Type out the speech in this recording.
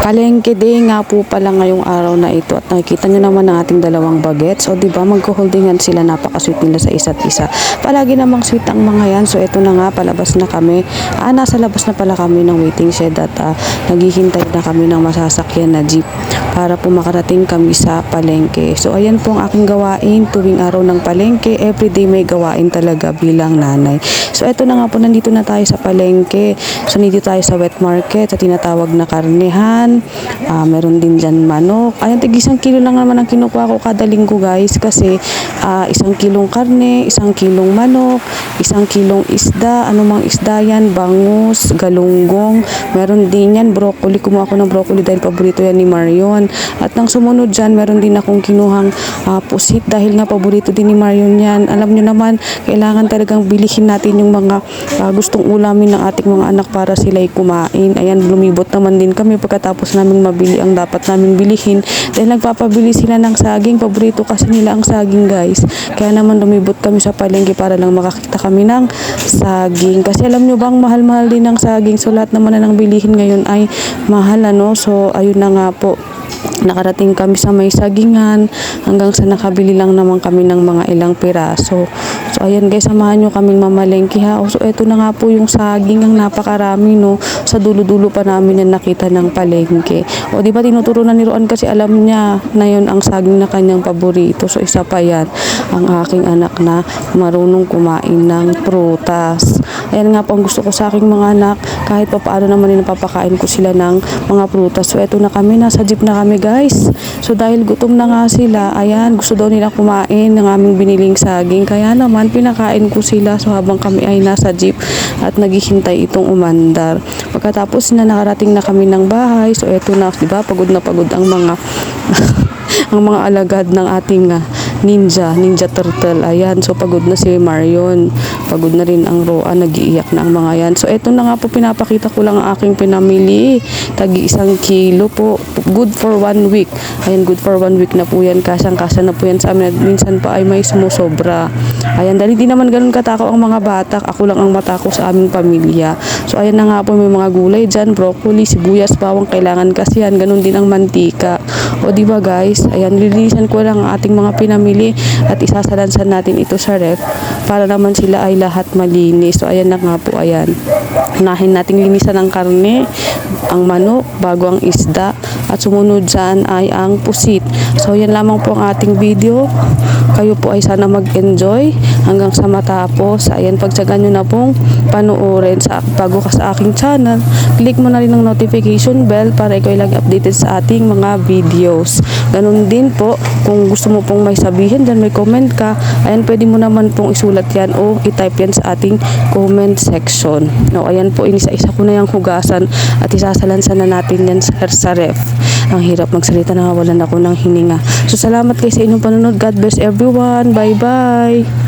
Palengke day nga po pala ngayong araw na ito at nakikita nyo naman ang ating dalawang bagets. O diba magko-holdingan sila, napaka-sweet nila sa isa't isa. Palagi namang sweet ang mga yan. So ito na nga, palabas na kami. Nasa labas na pala kami ng waiting shed at naghihintay na kami ng masasakyan na jeep para po makarating kami sa palengke. So ayan po ang aking gawain tuwing araw ng palengke. Everyday may gawain talaga bilang nanay. So ito na nga po, nandito na tayo sa palengke. So nandito tayo sa wet market, sa tinatawag na karnehan. Meron din dyan manok. Ayan, tig-1 kilo lang naman ang kinukuha ko kada linggo guys, kasi 1 kilong karne, 1 kilong manok, 1 kilong isda, anumang isda yan, bangus, galunggong, meron din yan, broccoli. Kumuha ko ng broccoli dahil paborito yan ni Marion. At nang sumunod dyan, meron din akong kinuhang pusit dahil nga paborito din ni Marion yan. Alam nyo naman, kailangan talagang bilihin natin yung mga gustong ulamin ng ating mga anak para sila'y kumain. Ayan, lumibot naman din kami pagkatapos naming mabili ang dapat naming bilihin dahil nagpapabili sila ng saging. Paborito kasi nila ang saging guys, kaya naman lumibot kami sa palengke para lang makakita kami ng saging, kasi alam nyo bang mahal-mahal din ang saging. So lahat naman na ng bilihin ngayon ay mahal, ano. So ayun na nga po, nakarating kami sa may sagingan hanggang sa nakabili lang naman kami ng mga ilang piraso. So ayan guys, samahan nyo kaming mamalengke ha. So eto na nga po yung saging, ang napakarami, no. Sa dulo-dulo pa namin yan nakita ng palengke. O di ba tinuturo na ni Roan kasi alam niya na yun ang saging na kanyang paborito. So isa pa yan, ang aking anak na marunong kumain ng prutas. Ayan nga po ang gusto ko sa aking mga anak, kahit pa paano naman napapakain ko sila ng mga prutas. So eto na kami, nasa jeep na kami guys. So dahil gutom na nga sila, ayan, gusto daw nila kumain ng aming biniling saging, kaya naman pinakain ko sila. So habang kami ay nasa jeep at naghihintay itong umandar, pagkatapos na nakarating na kami ng bahay. So eto na, diba, pagod na pagod ang mga ang mga alagad ng ating ninja turtle. Ayan, so pagod na si Marion, pagod na rin ang Roa, nag-iiyak na ang mga yan. So eto na nga po, pinapakita ko lang ang aking pinamili, tagi 1 kilo po, good for 1 week. Ayan, good for 1 week na po yan, kasang-kasa na po yan sa amin. Minsan pa ay may sumusobra. Ayan, dahil hindi naman ganun katakaw ang mga batak, ako lang ang matako sa aming pamilya. So ayan na nga po, may mga gulay dyan, broccoli, sibuyas, bawang, kailangan kasi yan, ganun din ang mantika. O diba guys, ayan, lilinisan ko lang ang ating mga pinamili at isasalansan natin ito sa ref para naman sila ay lahat malinis. So ayan na nga po, ayan, unahin nating linisan ang karne, ang manok, bago ang isda, at sumunod dyan ay ang pusit. So yan lamang po ang ating video. Kayo po ay sana mag-enjoy hanggang sa matapos. Ayan, pagtsagaan nyo na pong panoorin. Bago ka sa aking channel, click mo na rin ang notification bell para ikaw ay lagi updated sa ating mga videos. Ganun din po, kung gusto mo pong may sabihin dyan, may comment ka, ayan, pwede mo naman pong isulat yan o i-type yan sa ating comment section. No, ayan po, inisa-isa ko na yung hugasan at isasalansan na natin yan sa ref. Ang hirap magsalita, nawawalan ako ng hininga. So salamat kayo sa inyong panunod. God bless everyone. Bye bye.